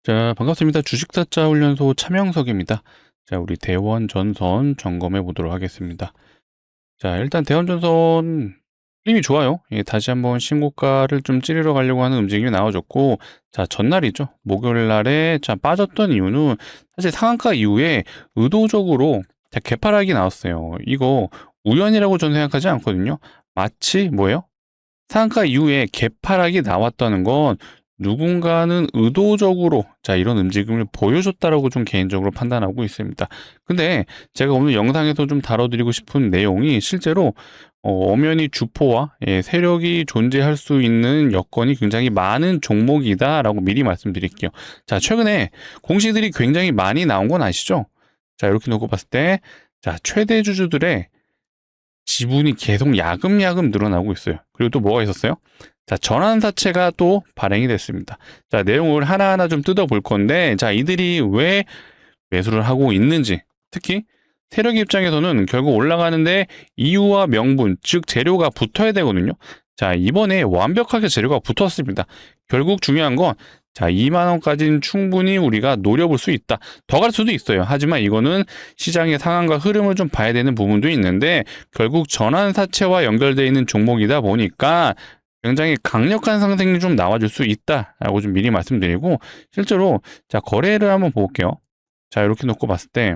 자, 반갑습니다. 주식사자 훈련소 차명석입니다. 자, 우리 대원전선 점검해 보도록 하겠습니다. 자, 일단 대원전선 힘이 좋아요. 예, 다시 한번 신고가를 좀 찌르러 가려고 하는 움직임이 나와줬고, 자, 전날이죠. 목요일 날에 자, 빠졌던 이유는 사실 상한가 이후에 의도적으로 자, 개파락이 나왔어요. 이거 우연이라고 저는 생각하지 않거든요. 마치 뭐예요? 상한가 이후에 개파락이 나왔다는 건 누군가는 의도적으로 자 이런 움직임을 보여줬다라고 좀 개인적으로 판단하고 있습니다. 근데 제가 오늘 영상에서 좀 다뤄드리고 싶은 내용이 실제로 엄연히 주포와 세력이 존재할 수 있는 여건이 굉장히 많은 종목이다라고 미리 말씀드릴게요. 자, 최근에 공시들이 굉장히 많이 나온 건 아시죠? 자, 이렇게 놓고 봤을 때 자, 최대 주주들의 지분이 계속 야금야금 늘어나고 있어요. 그리고 또 뭐가 있었어요? 자, 전환사채가 또 발행이 됐습니다. 자, 내용을 하나하나 좀 뜯어볼 건데, 자, 이들이 왜 매수를 하고 있는지, 특히 세력 입장에서는 결국 올라가는데 이유와 명분, 즉 재료가 붙어야 되거든요. 자, 이번에 완벽하게 재료가 붙었습니다. 결국 중요한 건 자, 2만 원까지는 충분히 우리가 노려볼 수 있다. 더 갈 수도 있어요. 하지만 이거는 시장의 상황과 흐름을 좀 봐야 되는 부분도 있는데 결국 전환사채와 연결되어 있는 종목이다 보니까 굉장히 강력한 상승이 좀 나와줄 수 있다라고 좀 미리 말씀드리고 실제로 자, 거래를 한번 볼게요. 자, 이렇게 놓고 봤을 때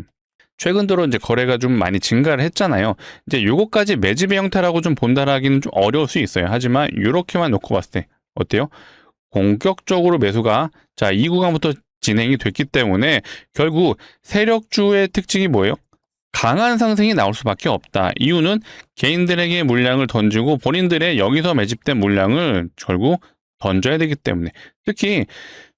최근 들어 이제 거래가 좀 많이 증가를 했잖아요. 이제 요거까지 매집의 형태라고 좀 본다라기는 좀 어려울 수 있어요. 하지만 이렇게만 놓고 봤을 때 어때요? 본격적으로 매수가 자, 이 구간부터 진행이 됐기 때문에 결국 세력주의 특징이 뭐예요? 강한 상승이 나올 수밖에 없다. 이유는 개인들에게 물량을 던지고 본인들의 여기서 매집된 물량을 결국 던져야 되기 때문에 특히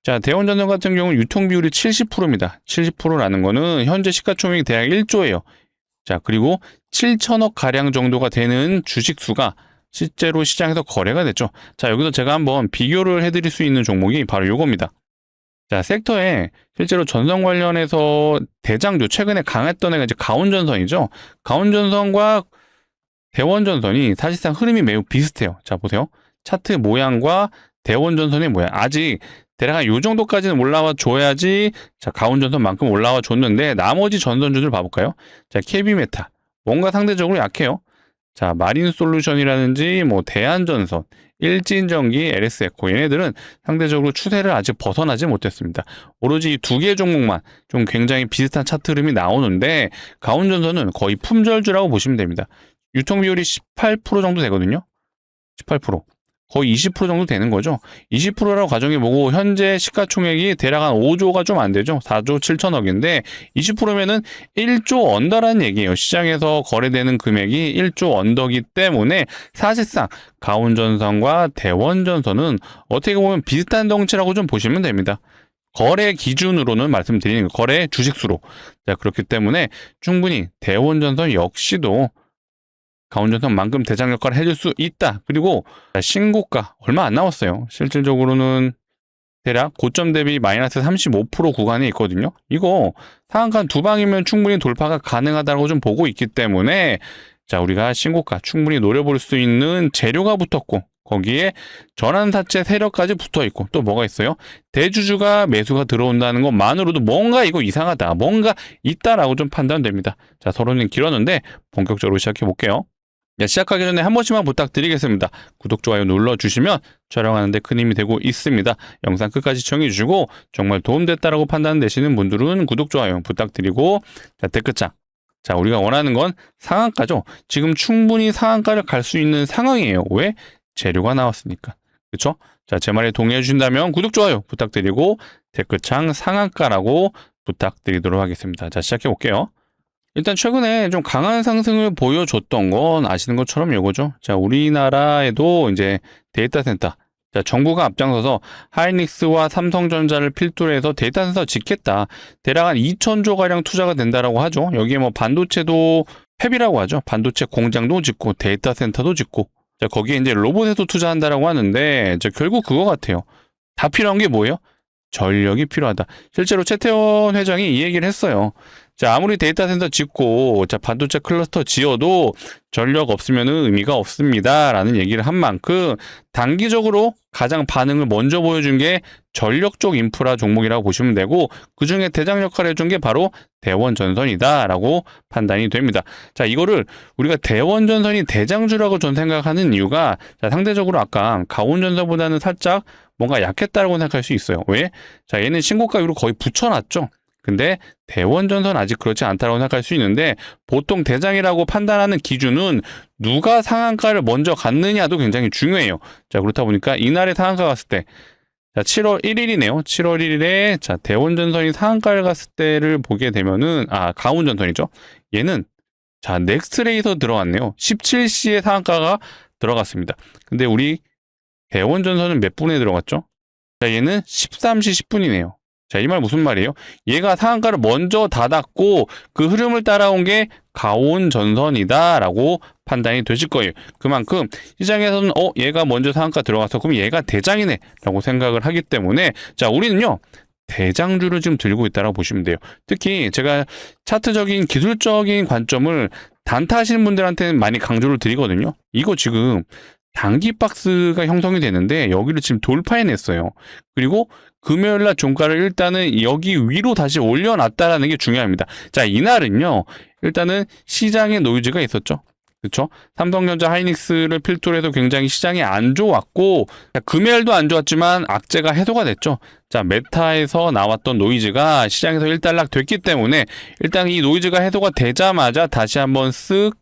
자, 대원전선 같은 경우는 유통 비율이 70%입니다. 70%라는 거는 현재 시가총액이 대략 1조예요. 자, 그리고 7천억 가량 정도가 되는 주식 수가 실제로 시장에서 거래가 됐죠. 자, 여기서 제가 한번 비교를 해드릴 수 있는 종목이 바로 이겁니다. 자, 섹터에 실제로 전선 관련해서 대장주, 최근에 강했던 애가 이제 가온전선이죠. 가온전선과 대원전선이 사실상 흐름이 매우 비슷해요. 자, 보세요. 차트 모양과 대원전선의 모양. 아직 대략 요 정도까지는 올라와 줘야지 자, 가온전선만큼 올라와 줬는데 나머지 전선주들 봐볼까요? 자, KB메타. 뭔가 상대적으로 약해요. 자, 마린솔루션이라든지 뭐 대한전선, 일진전기, LS에코 얘네들은 상대적으로 추세를 아직 벗어나지 못했습니다. 오로지 이 두 개 종목만 좀 굉장히 비슷한 차트 흐름이 나오는데 가온전선은 거의 품절주라고 보시면 됩니다. 유통 비율이 18% 정도 되거든요. 18%. 거의 20% 정도 되는 거죠. 20%라고 가정해보고 현재 시가총액이 대략 한 5조가 좀 안 되죠. 4조 7천억인데 20%면은 1조 언더라는 얘기예요. 시장에서 거래되는 금액이 1조 언더기 때문에 사실상 가온전선과 대원전선은 어떻게 보면 비슷한 덩치라고 좀 보시면 됩니다. 거래 기준으로는 말씀드리는 거예요. 거래 주식수로. 자, 그렇기 때문에 충분히 대원전선 역시도 가온전선만큼 대장 역할을 해줄 수 있다. 그리고 신고가 얼마 안 남았어요. 실질적으로는 대략 고점 대비 마이너스 35% 구간에 있거든요. 이거 상한가 두 방이면 충분히 돌파가 가능하다고 좀 보고 있기 때문에 자, 우리가 신고가 충분히 노려볼 수 있는 재료가 붙었고 거기에 전환사채 세력까지 붙어 있고 또 뭐가 있어요? 대주주가 매수가 들어온다는 것만으로도 뭔가 이거 이상하다. 뭔가 있다라고 좀 판단됩니다. 자, 서론은 길었는데 본격적으로 시작해 볼게요. 시작하기 전에 한 번씩만 부탁드리겠습니다. 구독, 좋아요 눌러주시면 촬영하는데 큰 힘이 되고 있습니다. 영상 끝까지 시청해주시고 정말 도움됐다라고 판단되시는 분들은 구독, 좋아요 부탁드리고 자, 댓글창. 자, 우리가 원하는 건 상한가죠. 지금 충분히 상한가를 갈 수 있는 상황이에요. 왜? 재료가 나왔으니까. 그쵸? 자, 제 말에 동의해 주신다면 구독, 좋아요 부탁드리고 댓글창 상한가라고 부탁드리도록 하겠습니다. 자, 시작해 볼게요. 일단 최근에 좀 강한 상승을 보여줬던 건 아시는 것처럼 요거죠. 자, 우리나라에도 이제 데이터 센터. 자, 정부가 앞장서서 하이닉스와 삼성전자를 필두로 해서 데이터 센터 짓겠다. 대략 한 2천조 가량 투자가 된다라고 하죠. 여기에 뭐 반도체도 팹이라고 하죠. 반도체 공장도 짓고 데이터 센터도 짓고. 자, 거기에 이제 로봇에도 투자한다라고 하는데 자, 결국 그거 같아요. 다 필요한 게 뭐예요? 전력이 필요하다. 실제로 최태원 회장이 이 얘기를 했어요. 자, 아무리 데이터 센터 짓고, 자, 반도체 클러스터 지어도 전력 없으면 의미가 없습니다. 라는 얘기를 한 만큼 단기적으로 가장 반응을 먼저 보여준 게 전력 쪽 인프라 종목이라고 보시면 되고, 그 중에 대장 역할을 해준 게 바로 대원전선이다. 라고 판단이 됩니다. 자, 이거를 우리가 대원전선이 대장주라고 전 생각하는 이유가, 자, 상대적으로 아까 가온전선보다는 살짝 뭔가 약했다고 생각할 수 있어요. 왜? 자, 얘는 신고가 위로 거의 붙여놨죠. 근데 대원전선 아직 그렇지 않다고 생각할 수 있는데, 보통 대장이라고 판단하는 기준은 누가 상한가를 먼저 갔느냐도 굉장히 중요해요. 자, 그렇다 보니까 이날에 상한가 갔을 때, 자, 7월 1일이네요. 7월 1일에 자, 대원전선이 상한가를 갔을 때를 보게 되면은, 가온전선이죠. 얘는 자, 넥스트레이서 들어왔네요. 17시에 상한가가 들어갔습니다. 근데 우리 대원전선은 몇 분에 들어갔죠? 자, 얘는 13시 10분이네요. 자, 이 말 무슨 말이에요? 얘가 상한가를 먼저 닫았고 그 흐름을 따라온 게 가온전선이다 라고 판단이 되실 거예요. 그만큼 시장에서는 얘가 먼저 상한가 들어가서 그럼 얘가 대장이네 라고 생각을 하기 때문에, 자, 우리는요 대장주를 지금 들고 있다고 보시면 돼요. 특히 제가 차트적인 기술적인 관점을 단타하시는 분들한테는 많이 강조를 드리거든요. 이거 지금 단기 박스가 형성이 되는데 여기를 지금 돌파해냈어요. 그리고 금요일날 종가를 일단은 여기 위로 다시 올려놨다라는 게 중요합니다. 자, 이날은요 일단은 시장에 노이즈가 있었죠. 그렇죠? 삼성전자, 하이닉스를 필두로 해서 굉장히 시장이 안 좋았고, 금요일도 안 좋았지만 악재가 해소가 됐죠. 자, 메타에서 나왔던 노이즈가 시장에서 일단락 됐기 때문에 일단 이 노이즈가 해소가 되자마자 다시 한번 쓱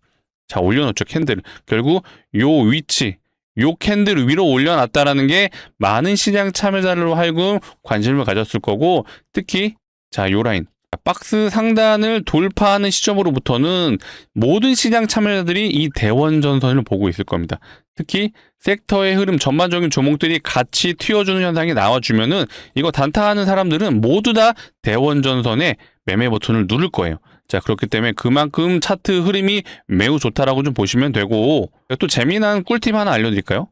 자 올려놓죠. 캔들을. 결국 요 위치, 요 캔들 위로 올려놨다라는 게 많은 시장 참여자들로 하여금 관심을 가졌을 거고, 특히 자, 요 라인 박스 상단을 돌파하는 시점으로부터는 모든 시장 참여자들이 이 대원전선을 보고 있을 겁니다. 특히 섹터의 흐름, 전반적인 종목들이 같이 튀어주는 현상이 나와주면은 이거 단타하는 사람들은 모두 다 대원전선에 매매 버튼을 누를 거예요. 자, 그렇기 때문에 그만큼 차트 흐름이 매우 좋다라고 좀 보시면 되고, 또 재미난 꿀팁 하나 알려드릴까요?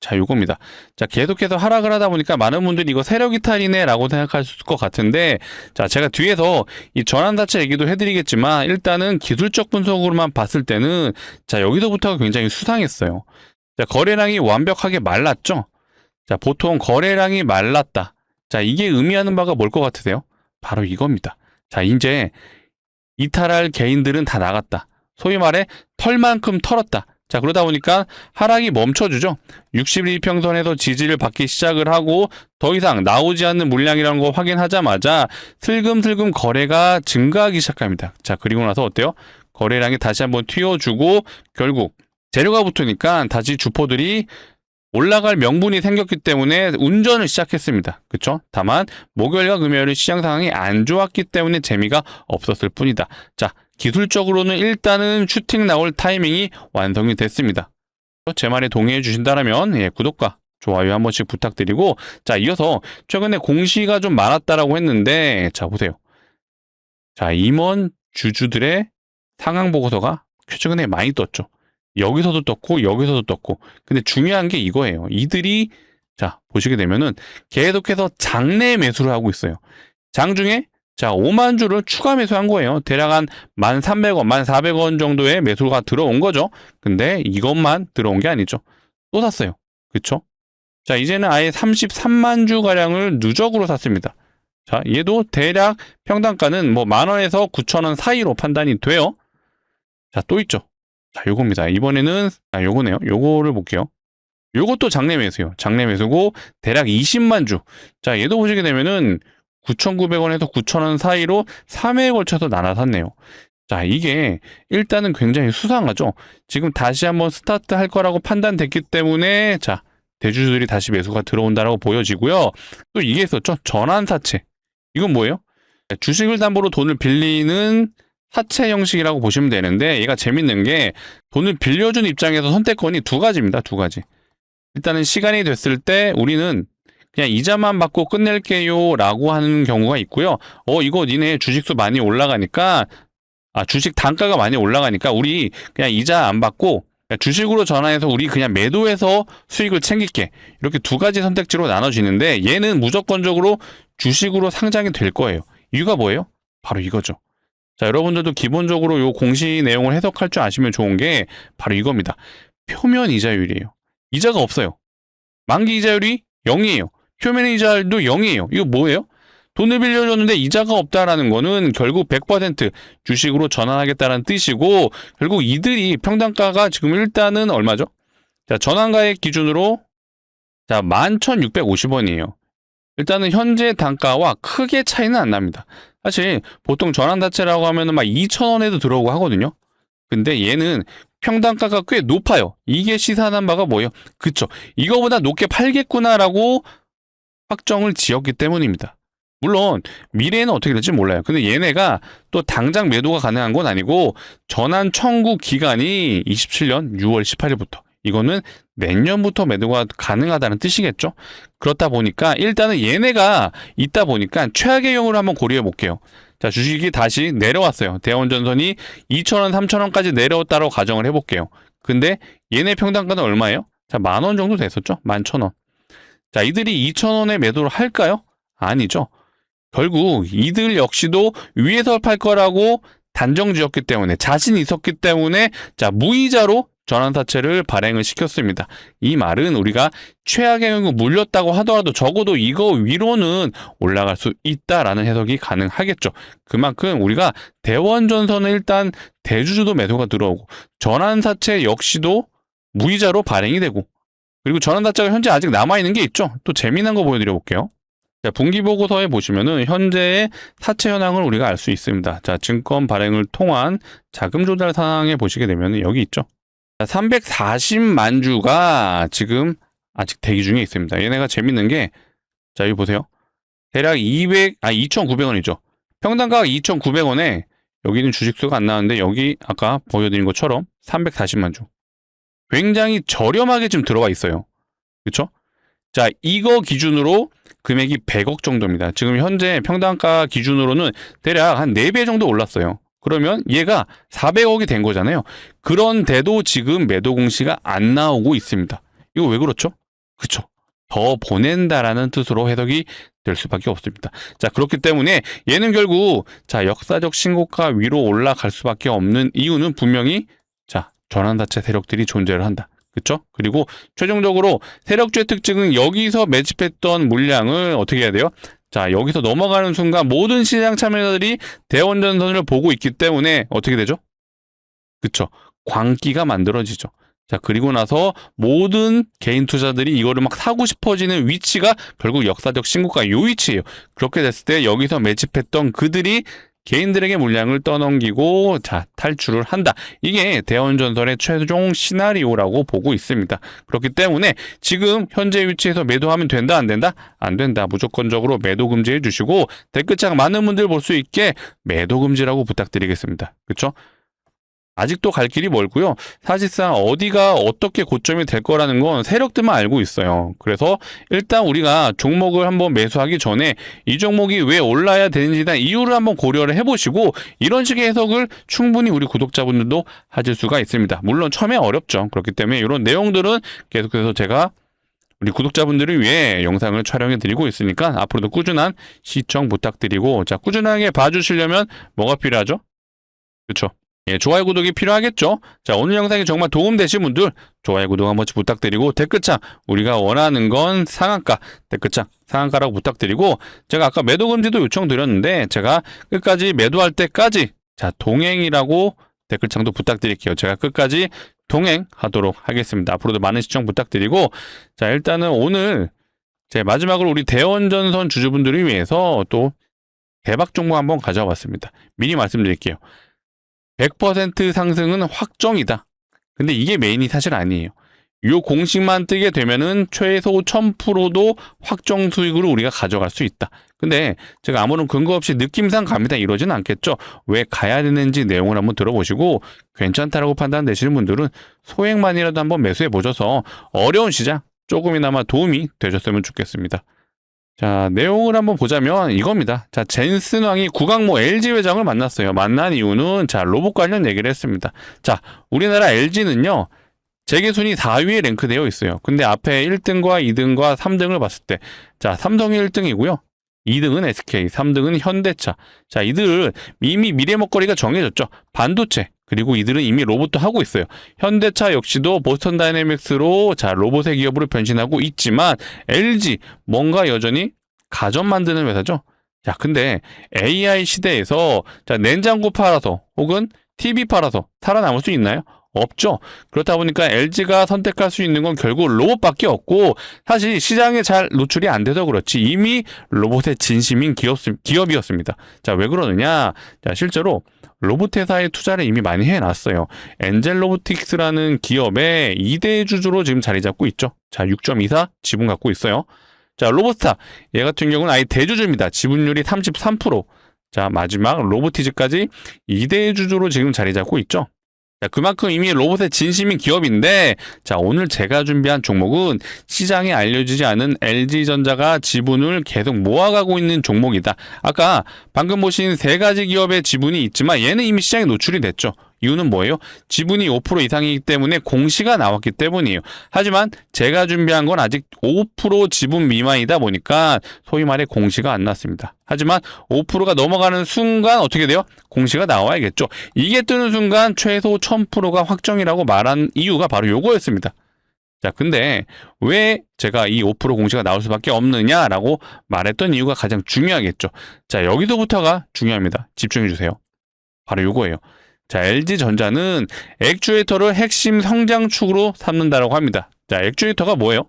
자, 요겁니다. 자, 계속해서 하락을 하다 보니까 많은 분들이 이거 세력 이탈이네 라고 생각하실 것 같은데, 자, 제가 뒤에서 이 전환 자체 얘기도 해드리겠지만 일단은 기술적 분석으로만 봤을 때는 자, 여기서부터가 굉장히 수상했어요. 자, 거래량이 완벽하게 말랐죠. 자, 보통 거래량이 말랐다. 자, 이게 의미하는 바가 뭘 것 같으세요? 바로 이겁니다. 자, 이제 이탈할 개인들은 다 나갔다. 소위 말해 털만큼 털었다. 자, 그러다 보니까 하락이 멈춰주죠. 60일 평선에서 지지를 받기 시작을 하고 더 이상 나오지 않는 물량이라는 거 확인하자마자 슬금슬금 거래가 증가하기 시작합니다. 자, 그리고 나서 어때요? 거래량이 다시 한번 튀어주고 결국 재료가 붙으니까 다시 주포들이 올라갈 명분이 생겼기 때문에 운전을 시작했습니다. 그쵸? 다만 목요일과 금요일은 시장 상황이 안 좋았기 때문에 재미가 없었을 뿐이다. 자, 기술적으로는 일단은 슈팅 나올 타이밍이 완성이 됐습니다. 제 말에 동의해 주신다면 구독과 좋아요 한 번씩 부탁드리고, 자, 이어서 최근에 공시가 좀 많았다라고 했는데, 자, 보세요. 자, 임원 주주들의 상황 보고서가 최근에 많이 떴죠. 여기서도 떴고 여기서도 떴고. 근데 중요한 게 이거예요. 이들이 자, 보시게 되면은 계속해서 장내 매수를 하고 있어요. 장중에 자, 5만 주를 추가 매수한 거예요. 대략 한 1,300원, 1,400원 정도의 매수가 들어온 거죠. 근데 이것만 들어온 게 아니죠. 또 샀어요. 그쵸? 자, 이제는 아예 33만 주 가량을 누적으로 샀습니다. 자, 얘도 대략 평단가는 뭐 10,000원에서 9,000원 사이로 판단이 돼요. 자, 또 있죠. 자, 요겁니다. 이번에는 요거네요. 요거를 볼게요. 요것도 장내 매수예요. 장내 매수고 대략 20만 주. 자, 얘도 보시게 되면은 9,900원에서 9,000원 사이로 3회에 걸쳐서 나눠 샀네요. 자, 이게 일단은 굉장히 수상하죠. 지금 다시 한번 스타트 할 거라고 판단됐기 때문에 자, 대주주들이 다시 매수가 들어온다라고 보여지고요. 또 이게 있었죠. 전환사채. 이건 뭐예요? 주식을 담보로 돈을 빌리는 사채 형식이라고 보시면 되는데, 얘가 재밌는 게 돈을 빌려준 입장에서 선택권이 두 가지입니다. 두 가지. 일단은 시간이 됐을 때 우리는 그냥 이자만 받고 끝낼게요 라고 하는 경우가 있고요. 이거 니네 주식수 많이 올라가니까, 주식 단가가 많이 올라가니까 우리 그냥 이자 안 받고 주식으로 전환해서 우리 그냥 매도해서 수익을 챙길게. 이렇게 두 가지 선택지로 나눠지는데, 얘는 무조건적으로 주식으로 상장이 될 거예요. 이유가 뭐예요? 바로 이거죠. 자, 여러분들도 기본적으로 요 공시 내용을 해석할 줄 아시면 좋은 게 바로 이겁니다. 표면 이자율이에요. 이자가 없어요. 만기 이자율이 0이에요. 표면 이자율도 0이에요. 이거 뭐예요? 돈을 빌려줬는데 이자가 없다라는 거는 결국 100% 주식으로 전환하겠다는 뜻이고, 결국 이들이 평단가가 지금 일단은 얼마죠? 자, 전환가액 기준으로 자, 11,650원이에요. 일단은 현재 단가와 크게 차이는 안 납니다. 사실 보통 전환사채라고 하면은 막 2,000원에도 들어오고 하거든요. 근데 얘는 평단가가 꽤 높아요. 이게 시사하는 바가 뭐예요? 그쵸. 이거보다 높게 팔겠구나라고 확정을 지었기 때문입니다. 물론 미래에는 어떻게 될지 몰라요. 근데 얘네가 또 당장 매도가 가능한 건 아니고 전환 청구 기간이 27년 6월 18일부터. 이거는 내년부터 매도가 가능하다는 뜻이겠죠. 그렇다 보니까 일단은 얘네가 있다 보니까 최악의 경우를 한번 고려해 볼게요. 자, 주식이 다시 내려왔어요. 대원전선이 2,000원, 3,000원까지 내려왔다고 가정을 해볼게요. 근데 얘네 평단가는 얼마예요? 자, 10,000원 정도 됐었죠? 11,000원. 자, 이들이 2,000원에 매도를 할까요? 아니죠. 결국 이들 역시도 위에서 팔 거라고 단정 지었기 때문에, 자신이 있었기 때문에 자, 무이자로 전환사채를 발행을 시켰습니다. 이 말은 우리가 최악의 경우 물렸다고 하더라도 적어도 이거 위로는 올라갈 수 있다라는 해석이 가능하겠죠. 그만큼 우리가 대원전선은 일단 대주주도 매도가 들어오고 전환사채 역시도 무이자로 발행이 되고, 그리고 전환사채가 현재 아직 남아있는 게 있죠. 또 재미난 거 보여드려 볼게요. 자, 분기보고서에 보시면은 현재의 사채 현황을 우리가 알 수 있습니다. 자, 증권 발행을 통한 자금 조달 상황에 보시게 되면 여기 있죠. 340만 주가 지금 아직 대기 중에 있습니다. 얘네가 재밌는 게, 자, 여기 보세요. 대략 2,900원이죠. 평단가가 2,900원에 여기는 주식수가 안 나왔는데 여기 아까 보여드린 것처럼 340만 주. 굉장히 저렴하게 지금 들어가 있어요. 그렇죠? 자, 이거 기준으로 금액이 100억 정도입니다. 지금 현재 평단가 기준으로는 대략 한 4배 정도 올랐어요. 그러면 얘가 400억이 된 거잖아요. 그런데도 지금 매도 공시가 안 나오고 있습니다. 이거 왜 그렇죠? 그쵸. 더 보낸다라는 뜻으로 해석이 될 수밖에 없습니다. 자, 그렇기 때문에 얘는 결국 자, 역사적 신고가 위로 올라갈 수밖에 없는 이유는 분명히 자, 전환사채 세력들이 존재를 한다. 그쵸? 그리고 최종적으로 세력주의 특징은 여기서 매집했던 물량을 어떻게 해야 돼요? 자, 여기서 넘어가는 순간 모든 시장 참여자들이 대원전선을 보고 있기 때문에 어떻게 되죠? 그쵸? 광기가 만들어지죠. 자, 그리고 나서 모든 개인 투자들이 이거를 막 사고 싶어지는 위치가 결국 역사적 신고가 요 위치예요. 그렇게 됐을 때 여기서 매집했던 그들이 개인들에게 물량을 떠넘기고 자, 탈출을 한다. 이게 대원전선의 최종 시나리오라고 보고 있습니다. 그렇기 때문에 지금 현재 위치에서 매도하면 된다, 안 된다? 안 된다. 무조건적으로 매도 금지해 주시고 댓글창 많은 분들 볼 수 있게 매도 금지라고 부탁드리겠습니다. 그렇죠? 아직도 갈 길이 멀고요. 사실상 어디가 어떻게 고점이 될 거라는 건 세력들만 알고 있어요. 그래서 일단 우리가 종목을 한번 매수하기 전에 이 종목이 왜 올라야 되는지에 대한 이유를 한번 고려를 해보시고 이런 식의 해석을 충분히 우리 구독자분들도 하실 수가 있습니다. 물론 처음에 어렵죠. 그렇기 때문에 이런 내용들은 계속해서 제가 우리 구독자분들을 위해 영상을 촬영해 드리고 있으니까 앞으로도 꾸준한 시청 부탁드리고, 자, 꾸준하게 봐주시려면 뭐가 필요하죠? 그렇죠? 예, 좋아요, 구독이 필요하겠죠? 자, 오늘 영상이 정말 도움되신 분들 좋아요, 구독 한 번씩 부탁드리고 댓글창 우리가 원하는 건 상한가, 댓글창 상한가라고 부탁드리고, 제가 아까 매도 금지도 요청드렸는데 제가 끝까지 매도할 때까지 자, 동행이라고 댓글창도 부탁드릴게요. 제가 끝까지 동행하도록 하겠습니다. 앞으로도 많은 시청 부탁드리고, 자, 일단은 오늘 제 마지막으로 우리 대원전선 주주분들을 위해서 또 대박 종목 한번 가져와 봤습니다. 미리 말씀드릴게요. 100% 상승은 확정이다. 근데 이게 메인이 사실 아니에요. 이 공식만 뜨게 되면은 최소 1000%도 확정 수익으로 우리가 가져갈 수 있다. 근데 제가 아무런 근거 없이 느낌상 갑니다. 이러진 않겠죠. 왜 가야 되는지 내용을 한번 들어보시고 괜찮다라고 판단되시는 분들은 소액만이라도 한번 매수해 보셔서 어려운 시장 조금이나마 도움이 되셨으면 좋겠습니다. 자, 내용을 한번 보자면 이겁니다. 자, 젠슨 왕이 구강모 LG 회장을 만났어요. 만난 이유는 자, 로봇 관련 얘기를 했습니다. 자, 우리나라 LG는요. 재계순위 4위에 랭크되어 있어요. 근데 앞에 1등과 2등과 3등을 봤을 때 자, 삼성이 1등이고요. 2등은 SK, 3등은 현대차. 자, 이들 이미 미래 먹거리가 정해졌죠. 반도체. 그리고 이들은 이미 로봇도 하고 있어요. 현대차 역시도 보스턴 다이내믹스로 자, 로봇의 기업으로 변신하고 있지만 LG 뭔가 여전히 가전 만드는 회사죠. 자, 근데 AI 시대에서 자, 냉장고 팔아서 혹은 TV 팔아서 살아남을 수 있나요? 없죠. 그렇다 보니까 LG가 선택할 수 있는 건 결국 로봇밖에 없고 사실 시장에 잘 노출이 안 돼서 그렇지 이미 로봇의 진심인 기업이었습니다. 자, 왜 그러느냐? 자, 실제로 로봇 회사에 투자를 이미 많이 해놨어요. 엔젤 로보틱스라는 기업의 2대 주주로 지금 자리 잡고 있죠. 자, 6.24 지분 갖고 있어요. 자, 로보스타 얘 같은 경우는 아예 대주주입니다. 지분율이 33%. 자, 마지막 로보티즈까지 2대 주주로 지금 자리 잡고 있죠. 자, 그만큼 이미 로봇의 진심인 기업인데, 자, 오늘 제가 준비한 종목은 시장에 알려지지 않은 LG전자가 지분을 계속 모아가고 있는 종목이다. 아까 방금 보신 세 가지 기업의 지분이 있지만 얘는 이미 시장에 노출이 됐죠. 이유는 뭐예요? 지분이 5% 이상이기 때문에 공시가 나왔기 때문이에요. 하지만 제가 준비한 건 아직 5% 지분 미만이다 보니까 소위 말해 공시가 안 났습니다. 하지만 5%가 넘어가는 순간 어떻게 돼요? 공시가 나와야겠죠. 이게 뜨는 순간 최소 1000%가 확정이라고 말한 이유가 바로 요거였습니다. 자, 근데 왜 제가 이 5% 공시가 나올 수밖에 없느냐라고 말했던 이유가 가장 중요하겠죠. 자, 여기서부터가 중요합니다. 집중해 주세요. 바로 요거예요. 자, LG전자는 액추에이터를 핵심 성장축으로 삼는다라고 합니다. 자, 액추에이터가 뭐예요?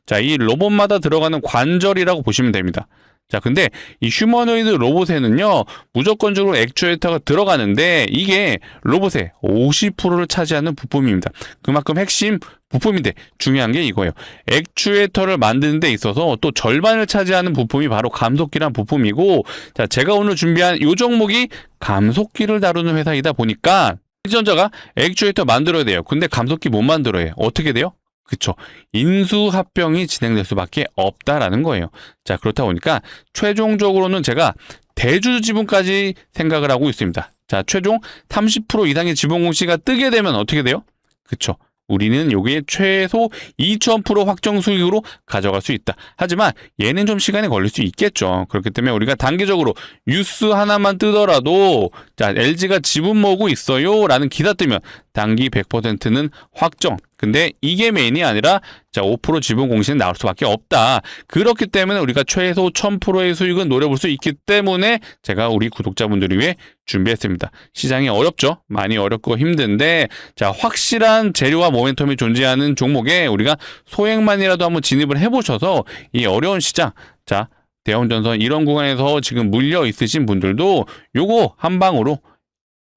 자, 이 로봇마다 들어가는 관절이라고 보시면 됩니다. 자, 근데 이 휴머노이드 로봇에는요, 무조건적으로 액추에이터가 들어가는데 이게 로봇의 50%를 차지하는 부품입니다. 그만큼 핵심 부품인데 중요한 게 이거예요. 액추에이터를 만드는 데 있어서 또 절반을 차지하는 부품이 바로 감속기란 부품이고, 자, 제가 오늘 준비한 이 종목이 감속기를 다루는 회사이다 보니까 LG전자가 액추에이터 만들어야 돼요. 근데 감속기 못 만들어요. 어떻게 돼요? 그쵸. 인수합병이 진행될 수밖에 없다라는 거예요. 자, 그렇다 보니까 최종적으로는 제가 대주주 지분까지 생각을 하고 있습니다. 자, 최종 30% 이상의 지분 공시가 뜨게 되면 어떻게 돼요? 그쵸. 우리는 여기에 최소 2000% 확정 수익으로 가져갈 수 있다. 하지만 얘는 좀 시간이 걸릴 수 있겠죠. 그렇기 때문에 우리가 단기적으로 뉴스 하나만 뜨더라도 자, LG가 지분 모으고 있어요 라는 기사 뜨면 단기 100%는 확정. 근데 이게 메인이 아니라 자, 5% 지분 공시는 나올 수밖에 없다. 그렇기 때문에 우리가 최소 1000%의 수익은 노려볼 수 있기 때문에 제가 우리 구독자분들을 위해 준비했습니다. 시장이 어렵죠? 많이 어렵고 힘든데 자, 확실한 재료와 모멘텀이 존재하는 종목에 우리가 소액만이라도 한번 진입을 해보셔서 이 어려운 시장, 자, 대원전선 이런 구간에서 지금 물려 있으신 분들도 요거 한 방으로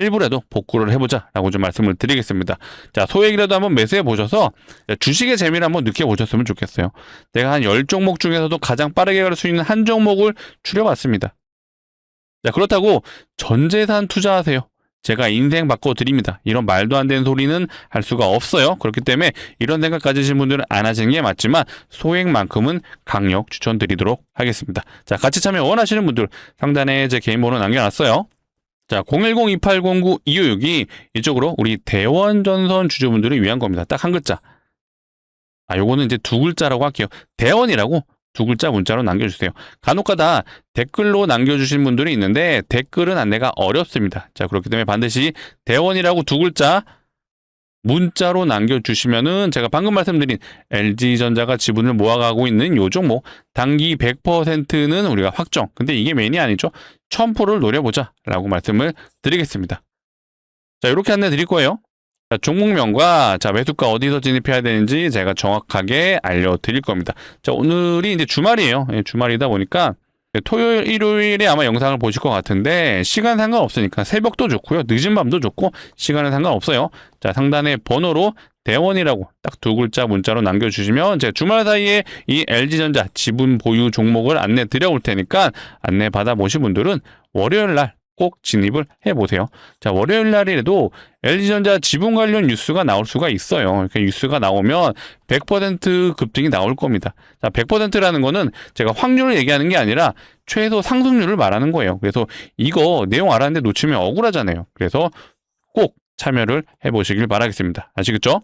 일부라도 복구를 해보자라고 좀 말씀을 드리겠습니다. 자, 소액이라도 한번 매수해 보셔서 주식의 재미를 한번 느껴보셨으면 좋겠어요. 내가 한 10종목 중에서도 가장 빠르게 갈 수 있는 한 종목을 추려봤습니다. 자, 그렇다고 전 재산 투자하세요. 제가 인생 바꿔드립니다. 이런 말도 안 되는 소리는 할 수가 없어요. 그렇기 때문에 이런 생각 가지신 분들은 안 하시는 게 맞지만 소액만큼은 강력 추천드리도록 하겠습니다. 자, 같이 참여 원하시는 분들 상단에 제 개인 번호 남겨놨어요. 자, 010-2809-2562 이쪽으로 우리 대원전선 주주분들을 위한 겁니다. 딱 한 글자. 아, 요거는 이제 두 글자라고 할게요. 대원이라고 두 글자 문자로 남겨주세요. 간혹가다 댓글로 남겨주신 분들이 있는데 댓글은 안내가 어렵습니다. 자, 그렇기 때문에 반드시 대원이라고 두 글자 문자로 남겨주시면은 제가 방금 말씀드린 LG전자가 지분을 모아가고 있는 요 종목 단기 100%는 우리가 확정. 근데 이게 메인이 아니죠. 1000%를 노려보자 라고 말씀을 드리겠습니다. 자, 이렇게 안내 드릴 거예요. 자, 종목명과 자, 매수가 어디서 진입해야 되는지 제가 정확하게 알려드릴 겁니다. 자, 오늘이 이제 주말이에요. 예, 주말이다 보니까 토요일, 일요일에 아마 영상을 보실 것 같은데 시간 상관없으니까 새벽도 좋고요. 늦은 밤도 좋고 시간은 상관없어요. 자, 상단에 번호로 대원이라고 딱 두 글자 문자로 남겨주시면 제가 주말 사이에 이 LG전자 지분 보유 종목을 안내 드려올 테니까 안내 받아보신 분들은 월요일 날 꼭 진입을 해보세요. 자, 월요일 날이라도 LG전자 지분 관련 뉴스가 나올 수가 있어요. 이렇게 뉴스가 나오면 100% 급등이 나올 겁니다. 자, 100%라는 거는 제가 확률을 얘기하는 게 아니라 최소 상승률을 말하는 거예요. 그래서 이거 내용 알았는데 놓치면 억울하잖아요. 그래서 꼭 참여를 해보시길 바라겠습니다. 아시겠죠?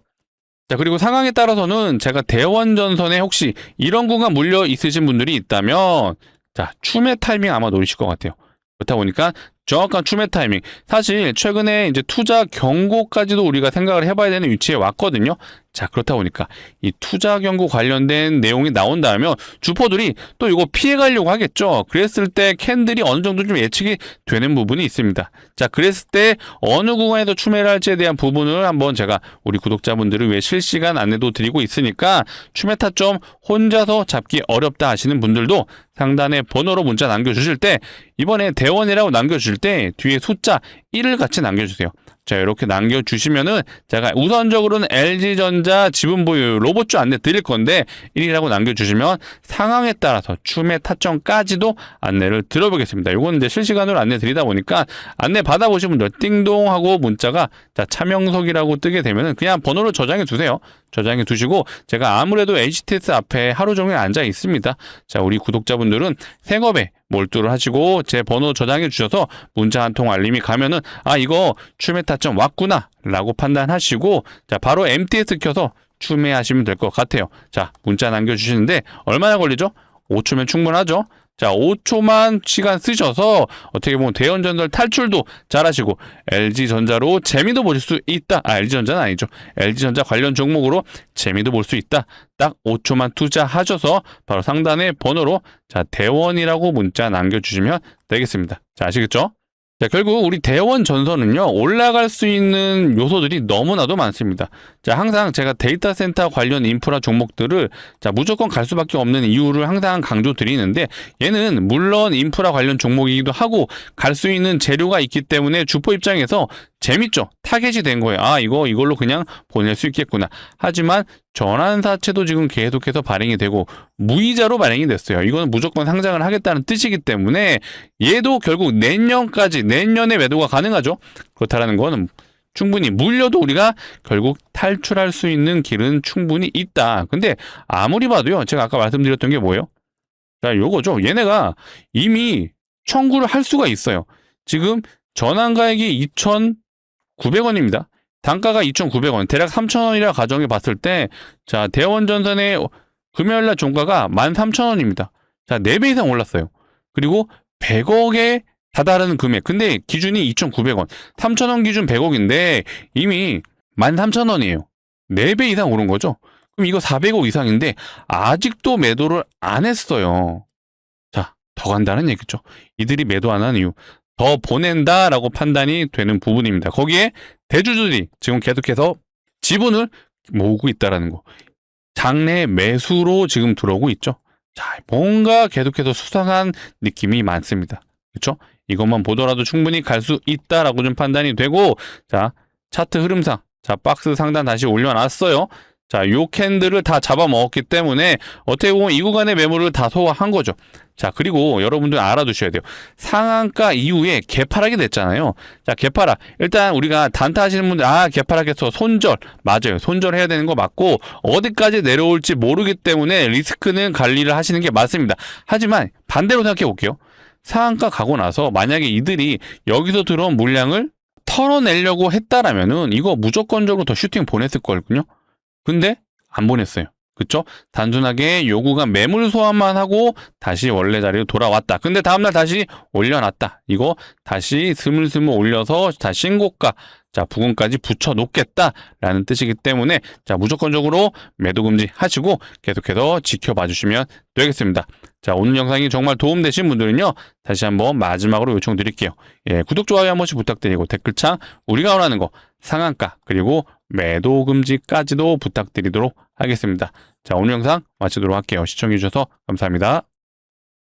자, 그리고 상황에 따라서는 제가 대원전선에 혹시 이런 구간 물려 있으신 분들이 있다면 자, 추매 타이밍 아마 노리실 것 같아요. 그렇다 보니까 정확한 추매 타이밍. 사실 최근에 이제 투자 경고까지도 우리가 생각을 해봐야 되는 위치에 왔거든요. 자, 그렇다 보니까 이 투자 경고 관련된 내용이 나온다면 주포들이 또 이거 피해 가려고 하겠죠. 그랬을 때 캔들이 어느 정도 좀 예측이 되는 부분이 있습니다. 자, 그랬을 때 어느 구간에서 추매를 할지에 대한 부분을 한번 제가 우리 구독자분들을 위해 실시간 안내도 드리고 있으니까 추매 타점 혼자서 잡기 어렵다 하시는 분들도 상단에 번호로 문자 남겨주실 때 이번에 대원이라고 남겨주실 때 뒤에 숫자 1을 같이 남겨주세요. 자, 이렇게 남겨주시면은 제가 우선적으로는 LG전자 지분보유 로봇주 안내 드릴 건데 1이라고 남겨주시면 상황에 따라서 추매 타점까지도 안내를 드려보겠습니다. 이건 이제 실시간으로 안내 드리다 보니까 안내 받아보신 분들 띵동 하고 문자가 자, 차명석이라고 뜨게 되면은 그냥 번호를 저장해 두세요. 저장해 두시고 제가 아무래도 HTS 앞에 하루 종일 앉아 있습니다. 자, 우리 구독자분들은 생업에 몰두를 하시고 제 번호 저장해 주셔서 문자 한 통 알림이 가면은 아, 이거 추매 타점 왔구나 라고 판단하시고 자, 바로 MTS 켜서 추매하시면 될 것 같아요. 자, 문자 남겨주시는데 얼마나 걸리죠? 5초면 충분하죠? 자, 5초만 시간 쓰셔서 어떻게 보면 대원전설 탈출도 잘하시고 LG전자로 재미도 보실 수 있다. 아, LG전자는 아니죠. LG전자 관련 종목으로 재미도 볼 수 있다. 딱 5초만 투자하셔서 바로 상단의 번호로 자, 대원이라고 문자 남겨주시면 되겠습니다. 자, 아시겠죠? 자, 결국 우리 대원전선은요, 올라갈 수 있는 요소들이 너무나도 많습니다. 자, 항상 제가 데이터 센터 관련 인프라 종목들을 자, 무조건 갈 수밖에 없는 이유를 항상 강조 드리는데 얘는 물론 인프라 관련 종목이기도 하고 갈 수 있는 재료가 있기 때문에 주포 입장에서 재밌죠. 타겟이 된 거예요. 아, 이걸로 그냥 보낼 수 있겠구나. 하지만 전환사채도 지금 계속해서 발행이 되고 무이자로 발행이 됐어요. 이거는 무조건 상장을 하겠다는 뜻이기 때문에 얘도 결국 내년에 매도가 가능하죠. 그렇다라는 거는 충분히 물려도 우리가 결국 탈출할 수 있는 길은 충분히 있다. 근데 아무리 봐도요. 제가 아까 말씀드렸던 게 뭐예요? 자, 요거죠. 얘네가 이미 청구를 할 수가 있어요. 지금 전환가액이 2,900원입니다. 단가가 2,900원, 대략 3,000원이라 가정해 봤을 때, 자, 대원전선의 금요일날 종가가 13,000원입니다. 자, 4배 이상 올랐어요. 그리고 100억에 다다르는 금액. 근데 기준이 2,900원. 3,000원 기준 100억인데 이미 13,000원이에요. 4배 이상 오른 거죠? 그럼 이거 400억 이상인데 아직도 매도를 안 했어요. 자, 더 간다는 얘기죠. 이들이 매도 안 하는 이유. 더 보낸다라고 판단이 되는 부분입니다. 거기에 대주주들이 지금 계속해서 지분을 모으고 있다라는 거. 장내 매수로 지금 들어오고 있죠. 자, 뭔가 계속해서 수상한 느낌이 많습니다. 그렇죠? 이것만 보더라도 충분히 갈 수 있다라고 좀 판단이 되고, 자, 차트 흐름상, 자, 박스 상단 다시 올려놨어요. 자, 요 캔들을 다 잡아먹었기 때문에 어떻게 보면 이 구간의 매물을 다 소화한 거죠. 자, 그리고 여러분들 알아두셔야 돼요. 상한가 이후에 개파락이 됐잖아요. 자, 개파락. 일단 우리가 단타 하시는 분들, 아, 개파락해서 손절. 맞아요. 손절해야 되는 거 맞고, 어디까지 내려올지 모르기 때문에 리스크는 관리를 하시는 게 맞습니다. 하지만 반대로 생각해 볼게요. 상한가 가고 나서 만약에 이들이 여기서 들어온 물량을 털어내려고 했다라면은 이거 무조건적으로 더 슈팅 보냈을 거거든요. 근데 안 보냈어요. 그쵸? 단순하게 요구가 매물 소환만 하고 다시 원래 자리로 돌아왔다. 근데 다음날 다시 올려놨다. 이거 다시 스물스물 올려서 다시 신고가 자 부근까지 붙여 놓겠다라는 뜻이기 때문에 자 무조건적으로 매도 금지 하시고 계속해서 지켜봐 주시면 되겠습니다. 자, 오늘 영상이 정말 도움되신 분들은요, 다시 한번 마지막으로 요청드릴게요. 예, 구독, 좋아요 한 번씩 부탁드리고 댓글창 우리가 원하는 거 상한가 그리고 매도 금지까지도 부탁드리도록 하겠습니다. 자, 오늘 영상 마치도록 할게요. 시청해주셔서 감사합니다.